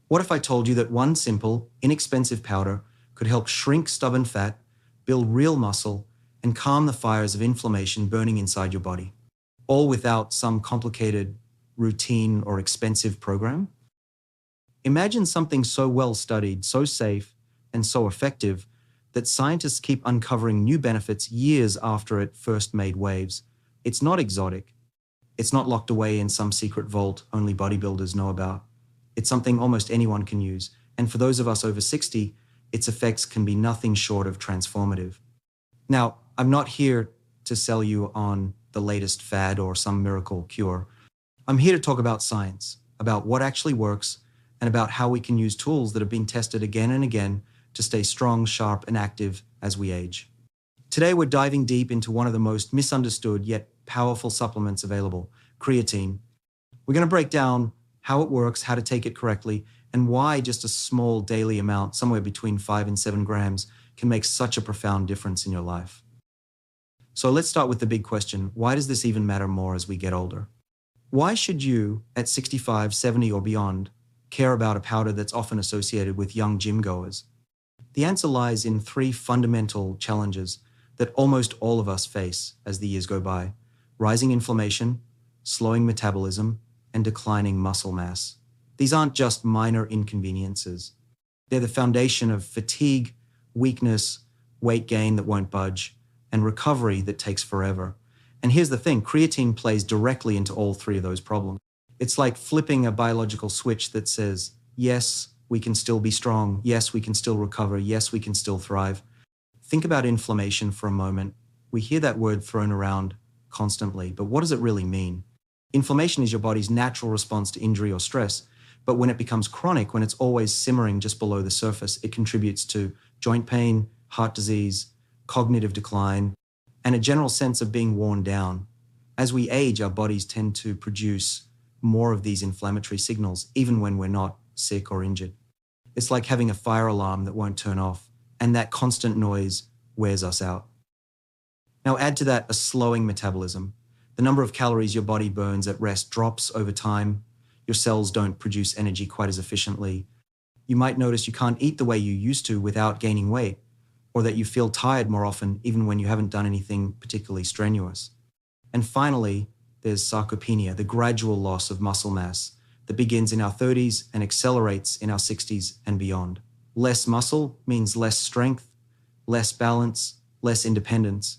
What if I told you that one simple, inexpensive powder could help shrink stubborn fat, build real muscle, and calm the fires of inflammation burning inside your body, all without some complicated, routine, or expensive program? Imagine something so well studied, so safe, and so effective that scientists keep uncovering new benefits years after it first made waves. It's not exotic. It's not locked away in some secret vault only bodybuilders know about. It's something almost anyone can use, and for those of us over 60, its effects can be nothing short of transformative. Now, I'm not here to sell you on the latest fad or some miracle cure. I'm here to talk about science, about what actually works, and about how we can use tools that have been tested again and again to stay strong, sharp, and active as we age. Today, we're diving deep into one of the most misunderstood yet powerful supplements available, creatine. We're going to break down how it works, how to take it correctly, and why just a small daily amount, somewhere between 5 and 7 grams, can make such a profound difference in your life. So let's start with the big question. Why does this even matter more as we get older? Why should you, at 65, 70, or beyond, care about a powder that's often associated with young gym goers? The answer lies in 3 fundamental challenges that almost all of us face as the years go by: rising inflammation, slowing metabolism, and declining muscle mass. These aren't just minor inconveniences. They're the foundation of fatigue, weakness, weight gain that won't budge, and recovery that takes forever. And here's the thing, creatine plays directly into all 3 of those problems. It's like flipping a biological switch that says, yes, we can still be strong. Yes, we can still recover. Yes, we can still thrive. Think about inflammation for a moment. We hear that word thrown around constantly, but what does it really mean? Inflammation is your body's natural response to injury or stress, but when it becomes chronic, when it's always simmering just below the surface, it contributes to joint pain, heart disease, cognitive decline, and a general sense of being worn down. As we age, our bodies tend to produce more of these inflammatory signals, even when we're not sick or injured. It's like having a fire alarm that won't turn off, and that constant noise wears us out. Now add to that a slowing metabolism. The number of calories your body burns at rest drops over time. Your cells don't produce energy quite as efficiently. You might notice you can't eat the way you used to without gaining weight, or that you feel tired more often even when you haven't done anything particularly strenuous. And finally, there's sarcopenia, the gradual loss of muscle mass that begins in our 30s and accelerates in our 60s and beyond. Less muscle means less strength, less balance, less independence.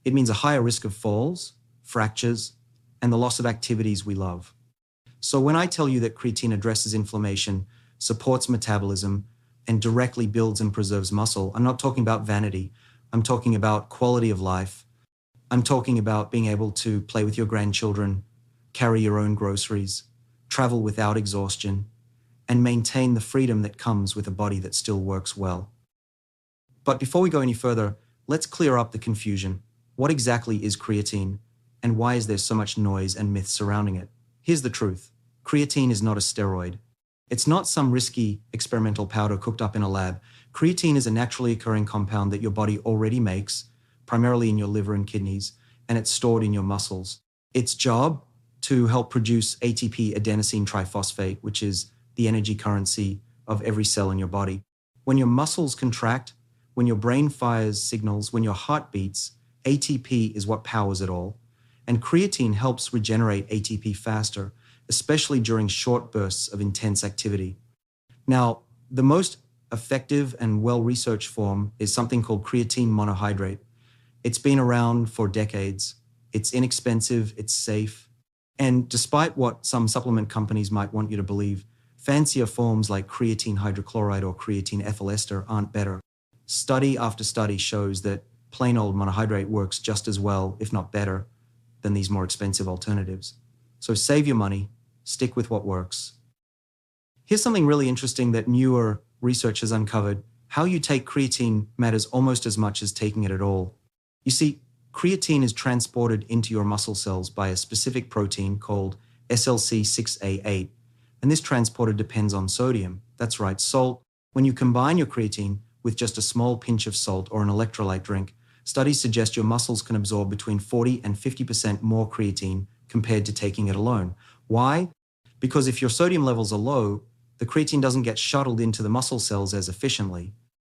It means a higher risk of falls, fractures, and the loss of activities we love. So when I tell you that creatine addresses inflammation, supports metabolism, and directly builds and preserves muscle, I'm not talking about vanity. I'm talking about quality of life. I'm talking about being able to play with your grandchildren, carry your own groceries, travel without exhaustion, and maintain the freedom that comes with a body that still works well. But before we go any further, let's clear up the confusion. What exactly is creatine, and why is there so much noise and myth surrounding it? Here's the truth. Creatine is not a steroid. It's not some risky experimental powder cooked up in a lab. Creatine is a naturally occurring compound that your body already makes, primarily in your liver and kidneys, and it's stored in your muscles. Its job to help produce ATP adenosine triphosphate, which is the energy currency of every cell in your body. When your muscles contract, when your brain fires signals, when your heart beats, ATP is what powers it all. And creatine helps regenerate ATP faster, especially during short bursts of intense activity. Now, the most effective and well-researched form is something called creatine monohydrate. It's been around for decades. It's inexpensive, it's safe. And despite what some supplement companies might want you to believe, fancier forms like creatine hydrochloride or creatine ethyl ester aren't better. Study after study shows that plain old monohydrate works just as well, if not better, than these more expensive alternatives. So save your money, stick with what works. Here's something really interesting that newer research has uncovered. How you take creatine matters almost as much as taking it at all. You see, creatine is transported into your muscle cells by a specific protein called SLC6A8, and this transporter depends on sodium. That's right, salt. When you combine your creatine with just a small pinch of salt or an electrolyte drink, studies suggest your muscles can absorb between 40 and 50% more creatine compared to taking it alone. Why? Because if your sodium levels are low, the the creatine doesn't get shuttled into the muscle cells as efficiently.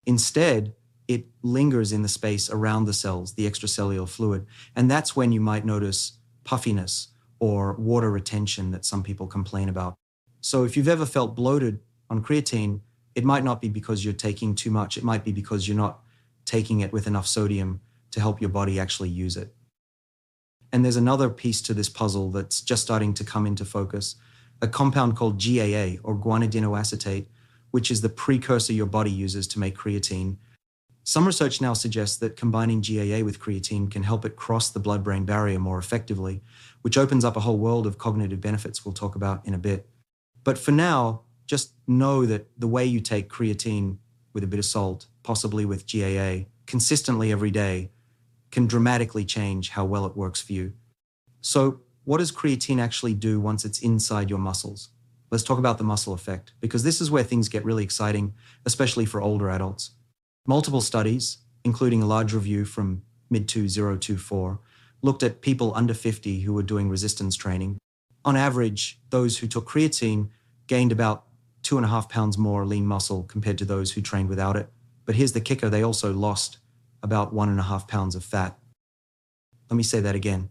Instead, it lingers in the space around the cells, the extracellular fluid, and that's when you might notice puffiness or water retention that some people complain about. So if you've ever felt bloated on creatine, it might not be because you're taking too much. It might be because you're not taking it with enough sodium to help your body actually use it. And there's another piece to this puzzle that's just starting to come into focus, a compound called GAA, or guanidinoacetate, which is the precursor your body uses to make creatine. Some research now suggests that combining GAA with creatine can help it cross the blood-brain barrier more effectively, which opens up a whole world of cognitive benefits we'll talk about in a bit. But for now, just know that the way you take creatine with a bit of salt, possibly with GAA, consistently every day, can dramatically change how well it works for you. So what does creatine actually do once it's inside your muscles? Let's talk about the muscle effect, because this is where things get really exciting, especially for older adults. Multiple studies, including a large review from mid-2024, looked at people under 50 who were doing resistance training. On average, those who took creatine gained about 2.5 pounds more lean muscle compared to those who trained without it. But here's the kicker, they also lost about 1.5 pounds of fat. Let me say that again.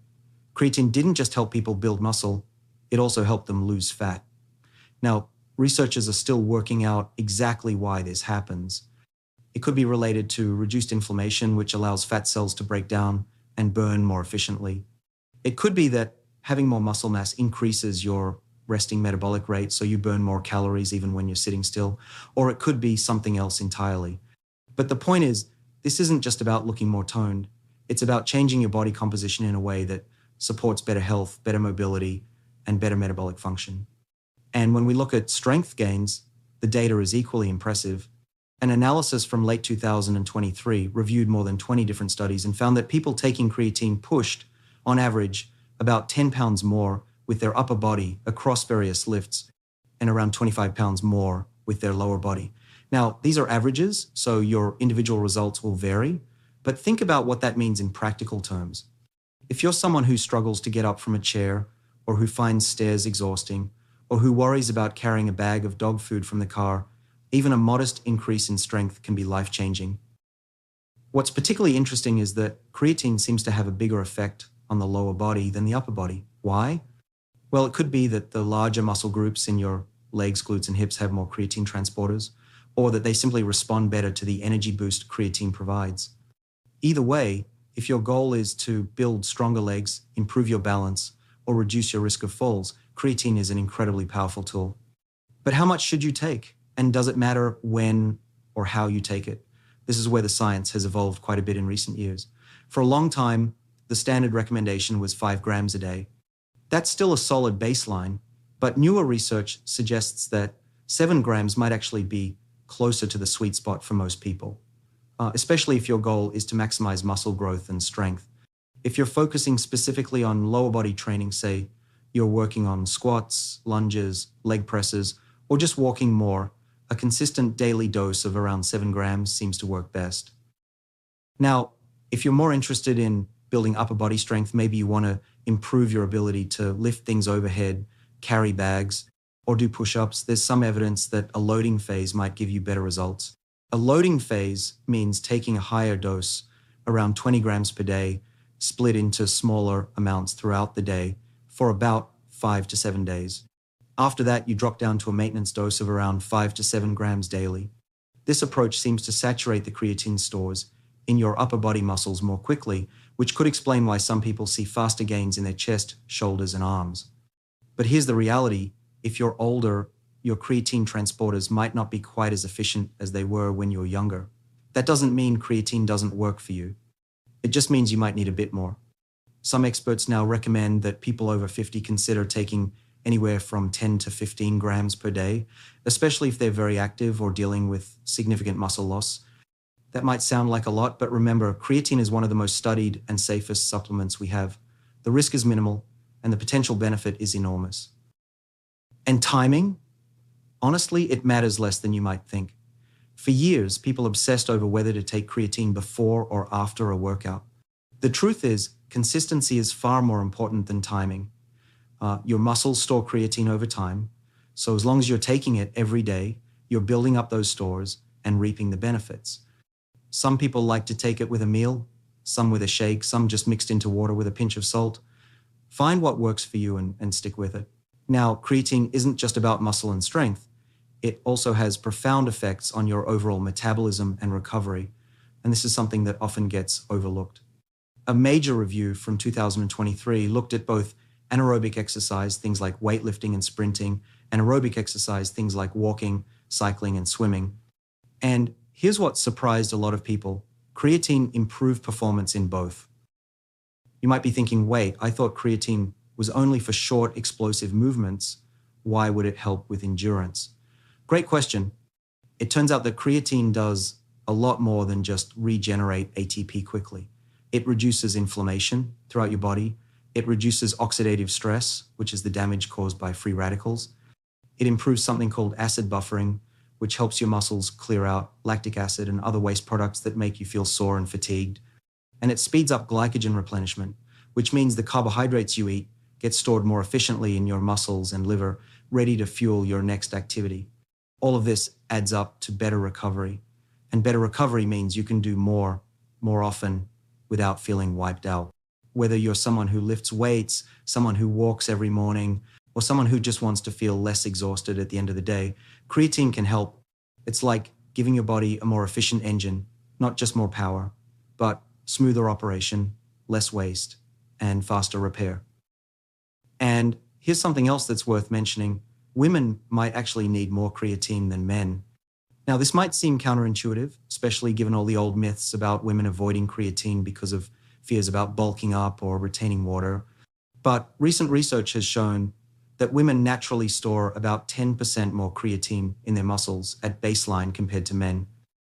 Creatine didn't just help people build muscle, it also helped them lose fat. Now, researchers are still working out exactly why this happens. It could be related to reduced inflammation, which allows fat cells to break down and burn more efficiently. It could be that having more muscle mass increases your resting metabolic rate, so you burn more calories even when you're sitting still, or it could be something else entirely. But the point is, this isn't just about looking more toned. It's about changing your body composition in a way that supports better health, better mobility, and better metabolic function. And when we look at strength gains, the data is equally impressive. An analysis from late 2023 reviewed more than 20 different studies and found that people taking creatine pushed, on average, about 10 pounds more with their upper body across various lifts and around 25 pounds more with their lower body. Now, these are averages, so your individual results will vary, but think about what that means in practical terms. If you're someone who struggles to get up from a chair, or who finds stairs exhausting, or who worries about carrying a bag of dog food from the car, even a modest increase in strength can be life-changing. What's particularly interesting is that creatine seems to have a bigger effect on the lower body than the upper body. Why? Well, it could be that the larger muscle groups in your legs, glutes, and hips have more creatine transporters, or that they simply respond better to the energy boost creatine provides. Either way, if your goal is to build stronger legs, improve your balance, or reduce your risk of falls, creatine is an incredibly powerful tool. But how much should you take? And does it matter when or how you take it? This is where the science has evolved quite a bit in recent years. For a long time, the standard recommendation was 5 grams a day. That's still a solid baseline, but newer research suggests that 7 grams might actually be closer to the sweet spot for most people, especially if your goal is to maximize muscle growth and strength. If you're focusing specifically on lower body training, say you're working on squats, lunges, leg presses, or just walking more, a consistent daily dose of around 7 grams seems to work best. Now, if you're more interested in building upper body strength, maybe you want to improve your ability to lift things overhead, carry bags, or do push-ups, there's some evidence that a loading phase might give you better results. A loading phase means taking a higher dose, around 20 grams per day, split into smaller amounts throughout the day for about 5 to 7 days. After that, you drop down to a maintenance dose of around 5 to 7 grams daily. This approach seems to saturate the creatine stores in your upper body muscles more quickly, which could explain why some people see faster gains in their chest, shoulders, and arms. But here's the reality. If you're older, your creatine transporters might not be quite as efficient as they were when you were younger. That doesn't mean creatine doesn't work for you. It just means you might need a bit more. Some experts now recommend that people over 50 consider taking anywhere from 10 to 15 grams per day, especially if they're very active or dealing with significant muscle loss. That might sound like a lot, but remember, creatine is one of the most studied and safest supplements we have. The risk is minimal, and the potential benefit is enormous. And timing? Honestly, it matters less than you might think. For years, people obsessed over whether to take creatine before or after a workout. The truth is, consistency is far more important than timing. Your muscles store creatine over time, So as long as you're taking it every day, you're building up those stores and reaping the benefits. Some people like to take it with a meal, some with a shake, some just mixed into water with a pinch of salt. Find what works for you and stick with it. Now, creatine isn't just about muscle and strength. It also has profound effects on your overall metabolism and recovery, and this is something that often gets overlooked. A major review from 2023 looked at both anaerobic exercise, things like weightlifting and sprinting, and aerobic exercise, things like walking, cycling, and swimming. And here's what surprised a lot of people. Creatine improved performance in both. You might be thinking, wait, I thought creatine was only for short, explosive movements. Why would it help with endurance? Great question. It turns out that creatine does a lot more than just regenerate ATP quickly. It reduces inflammation throughout your body. It reduces oxidative stress, which is the damage caused by free radicals. It improves something called acid buffering, which helps your muscles clear out lactic acid and other waste products that make you feel sore and fatigued. And it speeds up glycogen replenishment, which means the carbohydrates you eat get stored more efficiently in your muscles and liver, ready to fuel your next activity. All of this adds up to better recovery. And better recovery means you can do more often without feeling wiped out. Whether you're someone who lifts weights, someone who walks every morning, or someone who just wants to feel less exhausted at the end of the day, creatine can help. It's like giving your body a more efficient engine, not just more power, but smoother operation, less waste, and faster repair. And here's something else that's worth mentioning. Women might actually need more creatine than men. Now, this might seem counterintuitive, especially given all the old myths about women avoiding creatine because of fears about bulking up or retaining water. But recent research has shown that women naturally store about 10% more creatine in their muscles at baseline compared to men.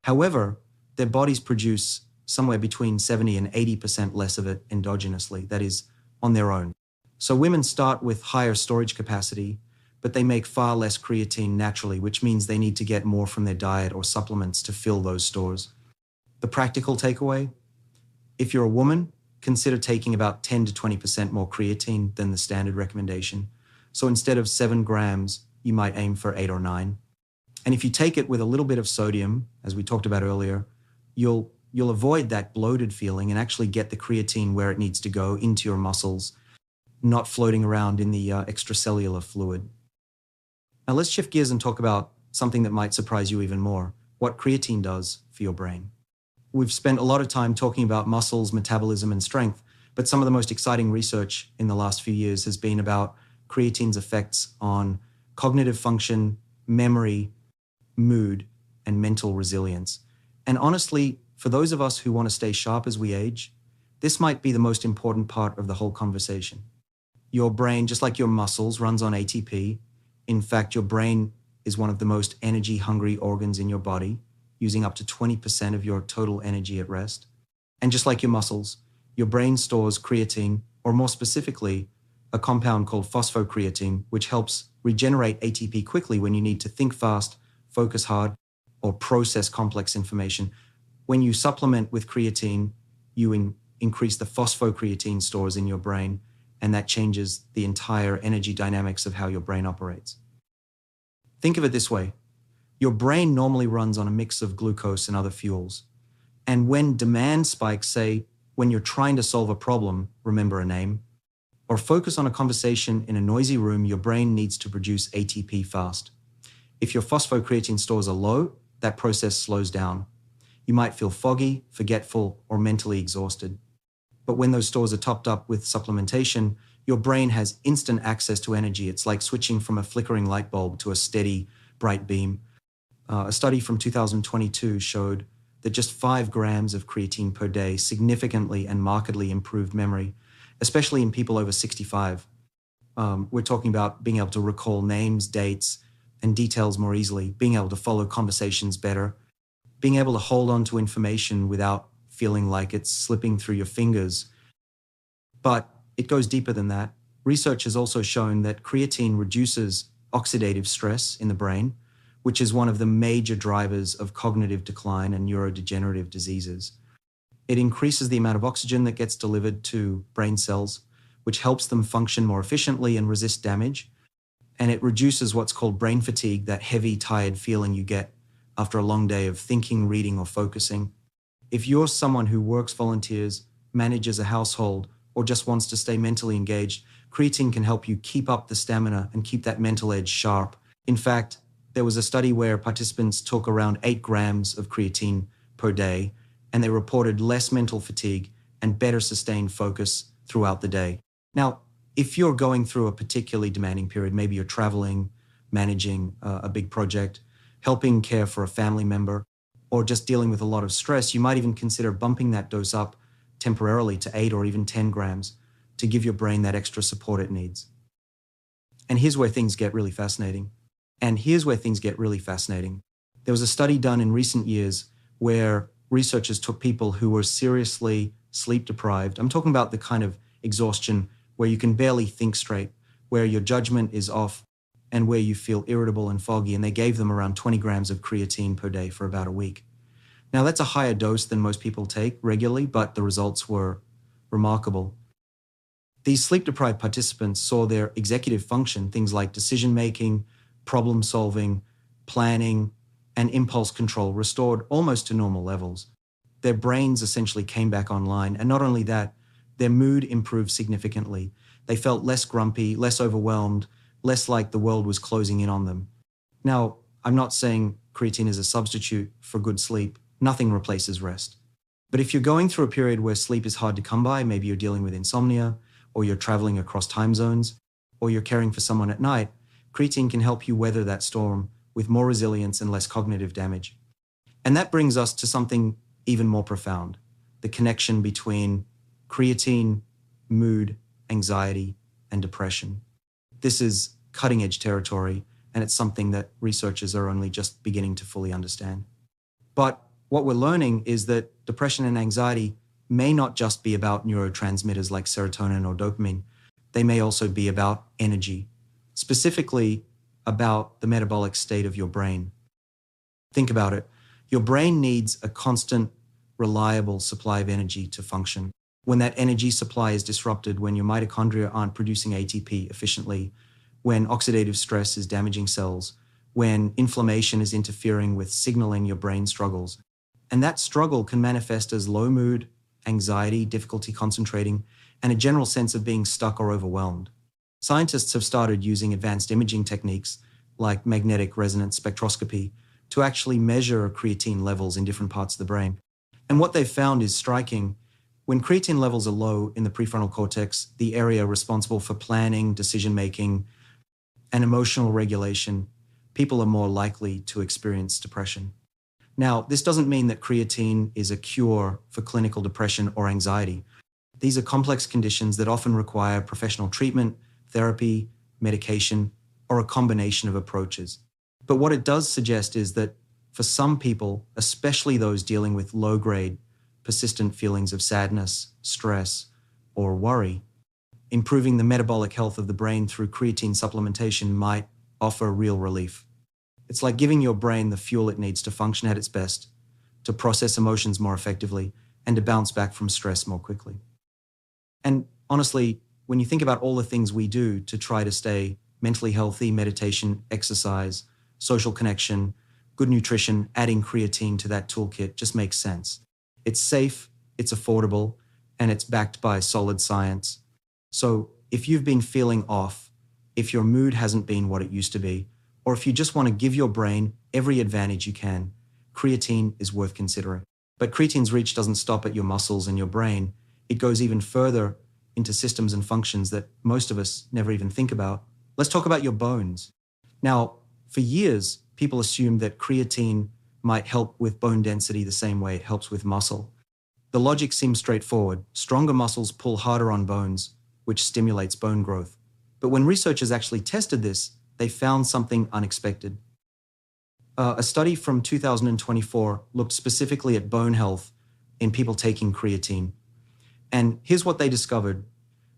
However, their bodies produce somewhere between 70 and 80% less of it endogenously, that is, on their own. So women start with higher storage capacity, but they make far less creatine naturally, which means they need to get more from their diet or supplements to fill those stores. The practical takeaway? If you're a woman, consider taking about 10 to 20% more creatine than the standard recommendation. So instead of 7 grams, you might aim for 8 or 9. And if you take it with a little bit of sodium, as we talked about earlier, you'll avoid that bloated feeling and actually get the creatine where it needs to go, into your muscles, not floating around in the extracellular fluid. Now let's shift gears and talk about something that might surprise you even more, what creatine does for your brain. We've spent a lot of time talking about muscles, metabolism, and strength, but some of the most exciting research in the last few years has been about creatine's effects on cognitive function, memory, mood, and mental resilience. And honestly, for those of us who want to stay sharp as we age, this might be the most important part of the whole conversation. Your brain, just like your muscles, runs on ATP. In fact, your brain is one of the most energy-hungry organs in your body, using up to 20% of your total energy at rest. And just like your muscles, your brain stores creatine, or more specifically, a compound called phosphocreatine, which helps regenerate ATP quickly when you need to think fast, focus hard, or process complex information. When you supplement with creatine, you increase the phosphocreatine stores in your brain, and that changes the entire energy dynamics of how your brain operates. Think of it this way. Your brain normally runs on a mix of glucose and other fuels. And when demand spikes, say, when you're trying to solve a problem, remember a name, or focus on a conversation in a noisy room, your brain needs to produce ATP fast. If your phosphocreatine stores are low, that process slows down. You might feel foggy, forgetful, or mentally exhausted. But when those stores are topped up with supplementation, your brain has instant access to energy. It's like switching from a flickering light bulb to a steady, bright beam. A study from 2022 showed that just 5 grams of creatine per day significantly and markedly improved memory, especially in people over 65. We're talking about being able to recall names, dates, and details more easily, being able to follow conversations better, being able to hold on to information without feeling like it's slipping through your fingers. But it goes deeper than that. Research has also shown that creatine reduces oxidative stress in the brain, which is one of the major drivers of cognitive decline and neurodegenerative diseases. It increases the amount of oxygen that gets delivered to brain cells, which helps them function more efficiently and resist damage. and it reduces what's called brain fatigue, that heavy, tired feeling you get after a long day of thinking, reading, or focusing. If you're someone who works, volunteers, manages a household, or just wants to stay mentally engaged, creatine can help you keep up the stamina and keep that mental edge sharp. In fact, there was a study where participants took around 8 grams of creatine per day, and they reported less mental fatigue and better sustained focus throughout the day. Now, if you're going through a particularly demanding period, maybe you're traveling, managing a big project, helping care for a family member, or just dealing with a lot of stress, you might even consider bumping that dose up temporarily to 8 or even 10 grams to give your brain that extra support it needs. And here's where things get really fascinating. There was a study done in recent years where researchers took people who were seriously sleep deprived. I'm talking about the kind of exhaustion where you can barely think straight, where your judgment is off, and where you feel irritable and foggy, and they gave them around 20 grams of creatine per day for about a week. Now, that's a higher dose than most people take regularly, but the results were remarkable. These sleep-deprived participants saw their executive function, things like decision-making, problem-solving, planning, and impulse control, restored almost to normal levels. Their brains essentially came back online, and not only that, their mood improved significantly. They felt less grumpy, less overwhelmed, less like the world was closing in on them. Now, I'm not saying creatine is a substitute for good sleep. Nothing replaces rest. But if you're going through a period where sleep is hard to come by, maybe you're dealing with insomnia, or you're traveling across time zones, or you're caring for someone at night, creatine can help you weather that storm with more resilience and less cognitive damage. And that brings us to something even more profound: the connection between creatine, mood, anxiety, and depression. This is cutting-edge territory, and it's something that researchers are only just beginning to fully understand. But what we're learning is that depression and anxiety may not just be about neurotransmitters like serotonin or dopamine. They may also be about energy, specifically about the metabolic state of your brain. Think about it. Your brain needs a constant, reliable supply of energy to function. When that energy supply is disrupted, when your mitochondria aren't producing ATP efficiently, when oxidative stress is damaging cells, when inflammation is interfering with signaling your brain struggles. And that struggle can manifest as low mood, anxiety, difficulty concentrating, and a general sense of being stuck or overwhelmed. Scientists have started using advanced imaging techniques like magnetic resonance spectroscopy to actually measure creatine levels in different parts of the brain. And what they've found is striking. When creatine levels are low in the prefrontal cortex, the area responsible for planning, decision-making, and emotional regulation, people are more likely to experience depression. Now, this doesn't mean that creatine is a cure for clinical depression or anxiety. These are complex conditions that often require professional treatment, therapy, medication, or a combination of approaches. But what it does suggest is that for some people, especially those dealing with low-grade, persistent feelings of sadness, stress, or worry, improving the metabolic health of the brain through creatine supplementation might offer real relief. It's like giving your brain the fuel it needs to function at its best, to process emotions more effectively, and to bounce back from stress more quickly. And honestly, when you think about all the things we do to try to stay mentally healthy, meditation, exercise, social connection, good nutrition, adding creatine to that toolkit just makes sense. It's safe, it's affordable, and it's backed by solid science. So if you've been feeling off, if your mood hasn't been what it used to be, or if you just want to give your brain every advantage you can, creatine is worth considering. But creatine's reach doesn't stop at your muscles and your brain. It goes even further into systems and functions that most of us never even think about. Let's talk about your bones. Now, for years, people assumed that creatine might help with bone density the same way it helps with muscle. The logic seems straightforward. Stronger muscles pull harder on bones, which stimulates bone growth. But when researchers actually tested this, they found something unexpected. A study from 2024 looked specifically at bone health in people taking creatine. And here's what they discovered.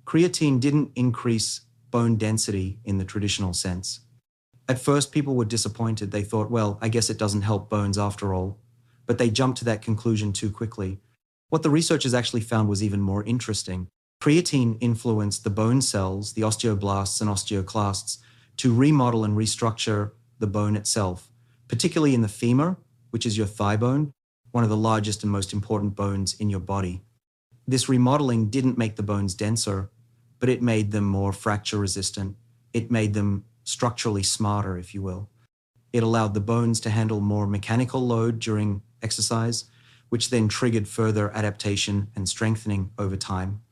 Creatine didn't increase bone density in the traditional sense. At first, people were disappointed. They thought, well, I guess it doesn't help bones after all. But they jumped to that conclusion too quickly. What the researchers actually found was even more interesting. Creatine influenced the bone cells, the osteoblasts and osteoclasts, to remodel and restructure the bone itself, particularly in the femur, which is your thigh bone, one of the largest and most important bones in your body. This remodeling didn't make the bones denser, but it made them more fracture resistant. It made them structurally smarter, if you will. It allowed the bones to handle more mechanical load during exercise, which then triggered further adaptation and strengthening over time.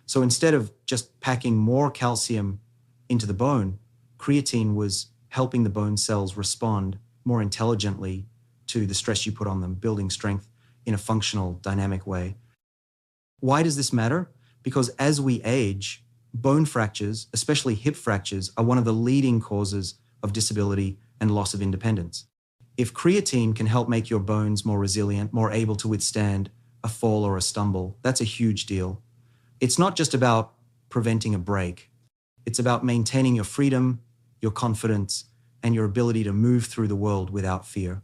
So instead of just packing more calcium into the bone, creatine was helping the bone cells respond more intelligently to the stress you put on them, building strength in a functional, dynamic way. Why does this matter? Because as we age, bone fractures, especially hip fractures, are one of the leading causes of disability and loss of independence. If creatine can help make your bones more resilient, more able to withstand a fall or a stumble, that's a huge deal. It's not just about preventing a break. It's about maintaining your freedom, your confidence, and your ability to move through the world without fear.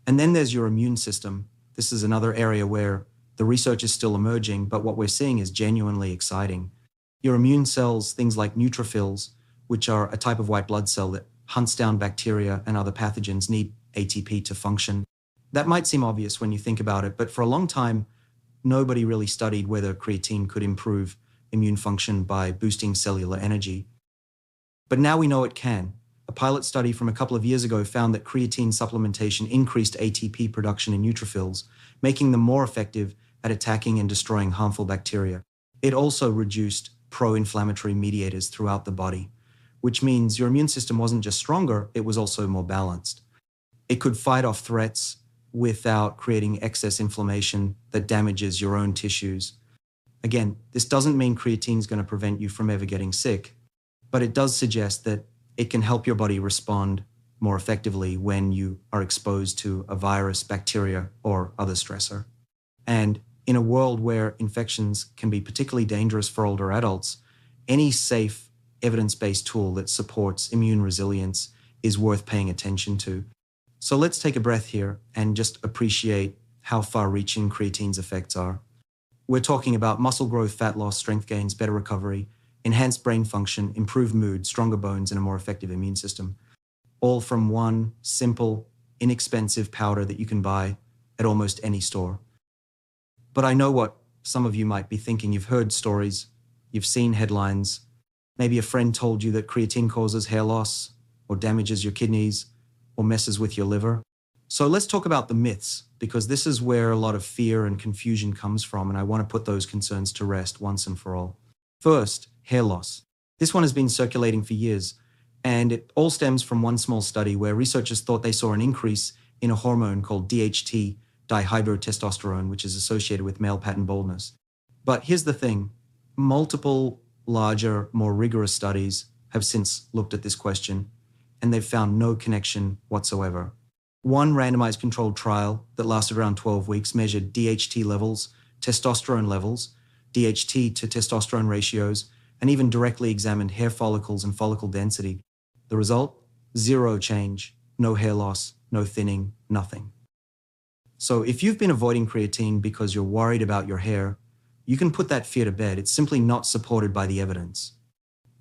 And then there's your immune system. This is another area where the research is still emerging, but what we're seeing is genuinely exciting. Your immune cells, things like neutrophils, which are a type of white blood cell that hunts down bacteria and other pathogens, need ATP to function. That might seem obvious when you think about it, but for a long time, nobody really studied whether creatine could improve immune function by boosting cellular energy. But now we know it can. A pilot study from a couple of years ago found that creatine supplementation increased ATP production in neutrophils, making them more effective at attacking and destroying harmful bacteria. It also reduced pro-inflammatory mediators throughout the body, which means your immune system wasn't just stronger, it was also more balanced. It could fight off threats without creating excess inflammation that damages your own tissues. Again, this doesn't mean creatine is going to prevent you from ever getting sick, but it does suggest that it can help your body respond more effectively when you are exposed to a virus, bacteria, or other stressor. And in a world where infections can be particularly dangerous for older adults, any safe, evidence-based tool that supports immune resilience is worth paying attention to. So let's take a breath here and just appreciate how far-reaching creatine's effects are. We're talking about muscle growth, fat loss, strength gains, better recovery, enhanced brain function, improved mood, stronger bones, and a more effective immune system, all from one simple, inexpensive powder that you can buy at almost any store. But I know what some of you might be thinking. You've heard stories, you've seen headlines, maybe a friend told you that creatine causes hair loss, or damages your kidneys, or messes with your liver. So let's talk about the myths, because this is where a lot of fear and confusion comes from, and I want to put those concerns to rest once and for all. First, hair loss. This one has been circulating for years, and it all stems from one small study where researchers thought they saw an increase in a hormone called DHT, dihydrotestosterone, which is associated with male pattern baldness. But here's the thing, multiple larger, more rigorous studies have since looked at this question, and they've found no connection whatsoever. One randomized controlled trial that lasted around 12 weeks measured DHT levels, testosterone levels, DHT to testosterone ratios, and even directly examined hair follicles and follicle density. The result? Zero change, no hair loss, no thinning, nothing. So if you've been avoiding creatine because you're worried about your hair, you can put that fear to bed. It's simply not supported by the evidence.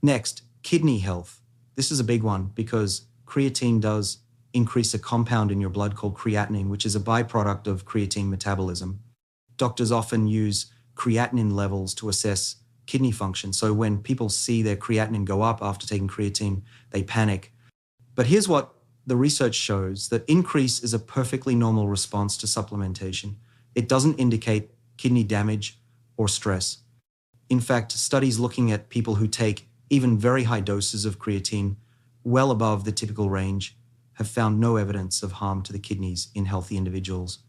Next, kidney health. This is a big one because creatine does increase a compound in your blood called creatinine, which is a byproduct of creatine metabolism. Doctors often use creatinine levels to assess kidney function. So when people see their creatinine go up after taking creatine, they panic. But here's what the research shows, that increase is a perfectly normal response to supplementation. It doesn't indicate kidney damage or stress. In fact, studies looking at people who take even very high doses of creatine, well above the typical range, have found no evidence of harm to the kidneys in healthy individuals.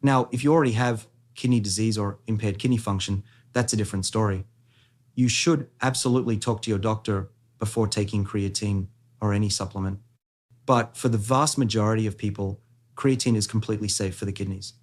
Now, if you already have kidney disease or impaired kidney function, that's a different story. You should absolutely talk to your doctor before taking creatine or any supplement. But for the vast majority of people, creatine is completely safe for the kidneys.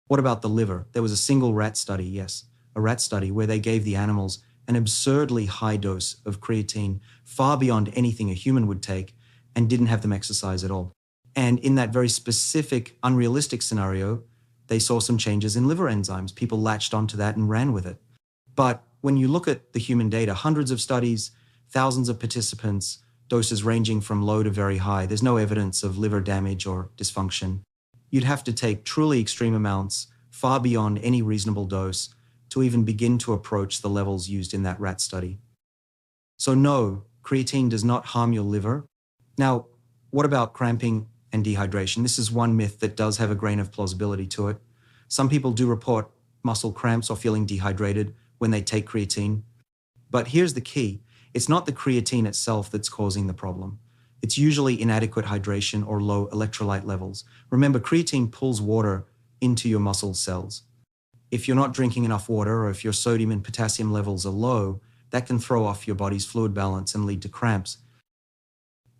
What about the liver? There was a single rat study, yes, a rat study where they gave the animals an absurdly high dose of creatine, far beyond anything a human would take, and didn't have them exercise at all. And in that very specific, unrealistic scenario, they saw some changes in liver enzymes. People latched onto that and ran with it. But when you look at the human data, hundreds of studies, thousands of participants, doses ranging from low to very high. There's no evidence of liver damage or dysfunction. You'd have to take truly extreme amounts, far beyond any reasonable dose, to even begin to approach the levels used in that rat study. So no, creatine does not harm your liver. Now, what about cramping and dehydration? This is one myth that does have a grain of plausibility to it. Some people do report muscle cramps or feeling dehydrated when they take creatine. But here's the key. It's not the creatine itself that's causing the problem. It's usually inadequate hydration or low electrolyte levels. Remember, creatine pulls water into your muscle cells. If you're not drinking enough water, or if your sodium and potassium levels are low, that can throw off your body's fluid balance and lead to cramps.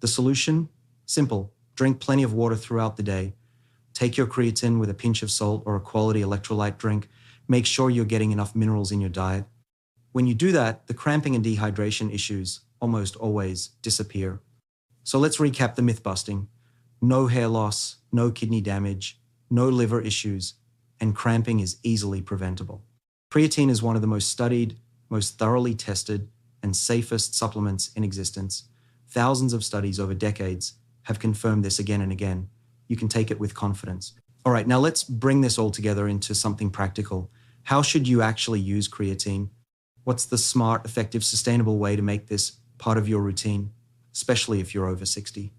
The solution? Simple. Drink plenty of water throughout the day. Take your creatine with a pinch of salt or a quality electrolyte drink. Make sure you're getting enough minerals in your diet. When you do that, the cramping and dehydration issues almost always disappear. So let's recap the myth busting. No hair loss, no kidney damage, no liver issues, and cramping is easily preventable. Creatine is one of the most studied, most thoroughly tested, and safest supplements in existence. Thousands of studies over decades have confirmed this again and again. You can take it with confidence. All right, now let's bring this all together into something practical. How should you actually use creatine? What's the smart, effective, sustainable way to make this part of your routine, especially if you're over 60?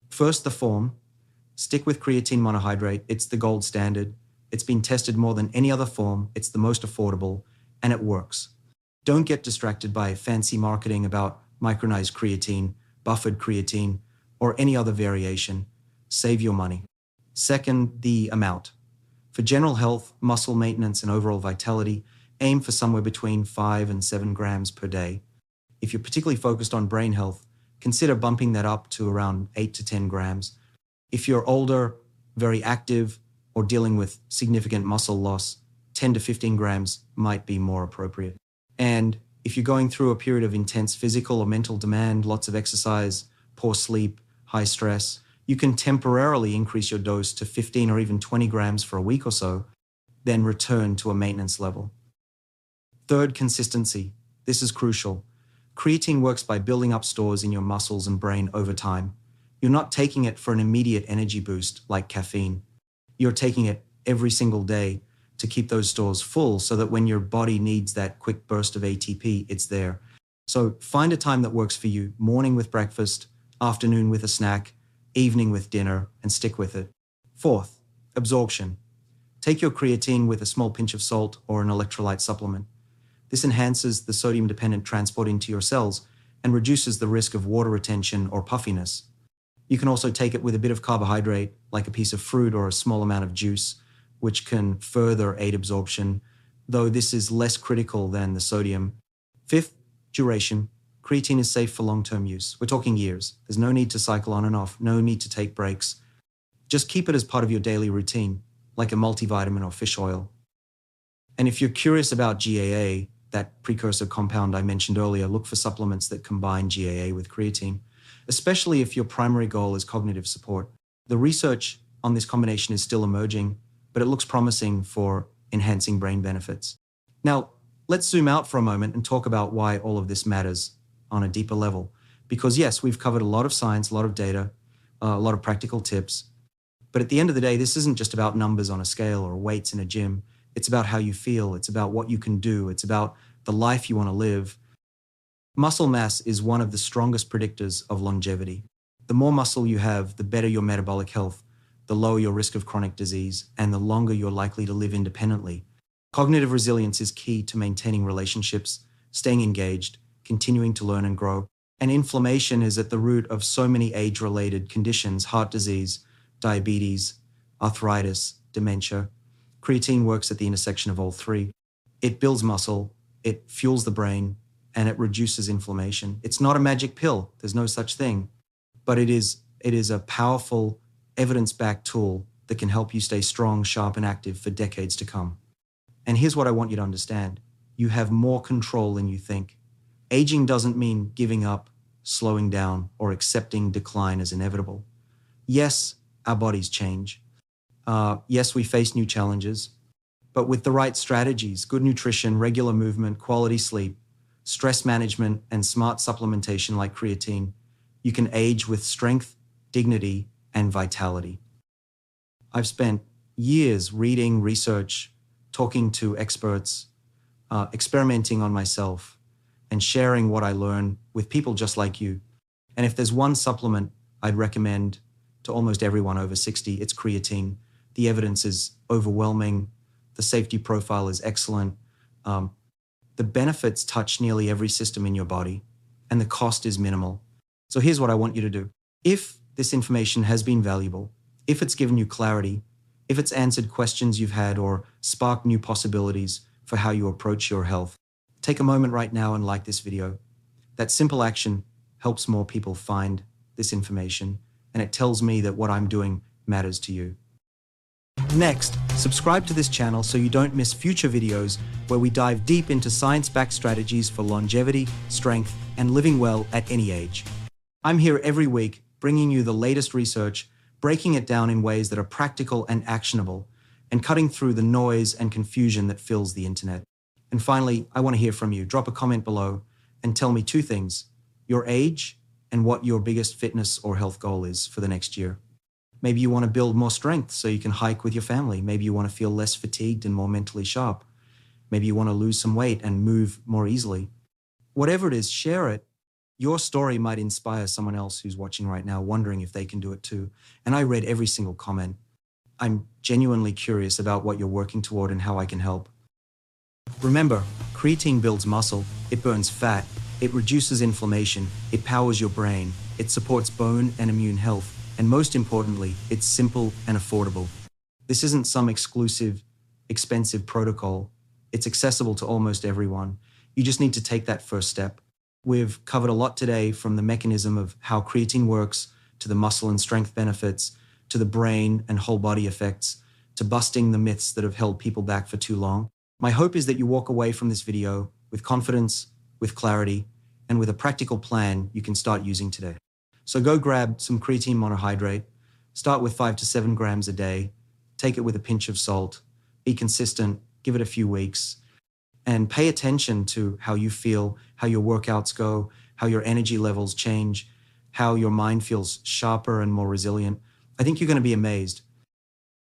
First, the form. Stick with creatine monohydrate. It's the gold standard. It's been tested more than any other form. It's the most affordable, and it works. Don't get distracted by fancy marketing about micronized creatine, buffered creatine, or any other variation. Save your money. Second, the amount. For general health, muscle maintenance, and overall vitality, aim for somewhere between 5 and 7 grams per day. If you're particularly focused on brain health, consider bumping that up to around 8 to 10 grams. If you're older, very active, or dealing with significant muscle loss, 10 to 15 grams might be more appropriate. And if you're going through a period of intense physical or mental demand, lots of exercise, poor sleep, high stress, you can temporarily increase your dose to 15 or even 20 grams for a week or so, then return to a maintenance level. Third, consistency. This is crucial. Creatine works by building up stores in your muscles and brain over time. You're not taking it for an immediate energy boost like caffeine. You're taking it every single day to keep those stores full so that when your body needs that quick burst of ATP, it's there. So find a time that works for you, morning with breakfast, afternoon with a snack, evening with dinner, and stick with it. Fourth, absorption. Take your creatine with a small pinch of salt or an electrolyte supplement. This enhances the sodium-dependent transport into your cells and reduces the risk of water retention or puffiness. You can also take it with a bit of carbohydrate, like a piece of fruit or a small amount of juice, which can further aid absorption, though this is less critical than the sodium. Fifth, duration. Creatine is safe for long-term use. We're talking years. There's no need to cycle on and off, no need to take breaks. Just keep it as part of your daily routine, like a multivitamin or fish oil. And if you're curious about GAA, that precursor compound I mentioned earlier, look for supplements that combine GAA with creatine, especially if your primary goal is cognitive support. The research on this combination is still emerging, but it looks promising for enhancing brain benefits. Now, let's zoom out for a moment and talk about why all of this matters on a deeper level. Because yes, we've covered a lot of science, a lot of data, a lot of practical tips, but at the end of the day, this isn't just about numbers on a scale or weights in a gym. It's about how you feel. It's about what you can do. It's about the life you want to live. Muscle mass is one of the strongest predictors of longevity. The more muscle you have, the better your metabolic health, the lower your risk of chronic disease, and the longer you're likely to live independently. Cognitive resilience is key to maintaining relationships, staying engaged, continuing to learn and grow. And inflammation is at the root of so many age-related conditions: heart disease, diabetes, arthritis, dementia. Creatine works at the intersection of all three. It builds muscle, it fuels the brain, and it reduces inflammation. It's not a magic pill. There's no such thing. But it is a powerful, evidence-backed tool that can help you stay strong, sharp, and active for decades to come. And here's what I want you to understand. You have more control than you think. Aging doesn't mean giving up, slowing down, or accepting decline as inevitable. Yes, our bodies change. Yes, we face new challenges. But with the right strategies, good nutrition, regular movement, quality sleep, stress management, and smart supplementation like creatine, you can age with strength, dignity, and vitality. I've spent years reading, research, talking to experts, experimenting on myself, and sharing what I learn with people just like you. And if there's one supplement I'd recommend to almost everyone over 60, it's creatine. The evidence is overwhelming. The safety profile is excellent. The benefits touch nearly every system in your body, and the cost is minimal. So here's what I want you to do. If this information has been valuable, if it's given you clarity, if it's answered questions you've had or sparked new possibilities for how you approach your health, take a moment right now and like this video. That simple action helps more people find this information, and it tells me that what I'm doing matters to you. Next, subscribe to this channel so you don't miss future videos where we dive deep into science-backed strategies for longevity, strength, and living well at any age. I'm here every week bringing you the latest research, breaking it down in ways that are practical and actionable, and cutting through the noise and confusion that fills the internet. And finally, I want to hear from you. Drop a comment below and tell me two things: your age and what your biggest fitness or health goal is for the next year. Maybe you want to build more strength so you can hike with your family. Maybe you want to feel less fatigued and more mentally sharp. Maybe you want to lose some weight and move more easily. Whatever it is, share it. Your story might inspire someone else who's watching right now, wondering if they can do it too. And I read every single comment. I'm genuinely curious about what you're working toward and how I can help. Remember, creatine builds muscle, it burns fat, it reduces inflammation, it powers your brain, it supports bone and immune health, and most importantly, it's simple and affordable. This isn't some exclusive, expensive protocol. It's accessible to almost everyone. You just need to take that first step. We've covered a lot today, from the mechanism of how creatine works, to the muscle and strength benefits, to the brain and whole body effects, to busting the myths that have held people back for too long. My hope is that you walk away from this video with confidence, with clarity, and with a practical plan you can start using today. So go grab some creatine monohydrate, start with 5 to 7 grams a day, take it with a pinch of salt, be consistent, give it a few weeks, and pay attention to how you feel, how your workouts go, how your energy levels change, how your mind feels sharper and more resilient. I think you're going to be amazed.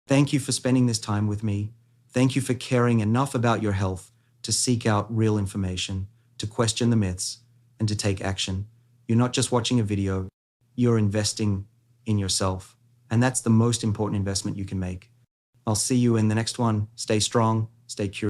Thank you for spending this time with me. Thank you for caring enough about your health to seek out real information, to question the myths, and to take action. You're not just watching a video, you're investing in yourself. And that's the most important investment you can make. I'll see you in the next one. Stay strong, stay curious.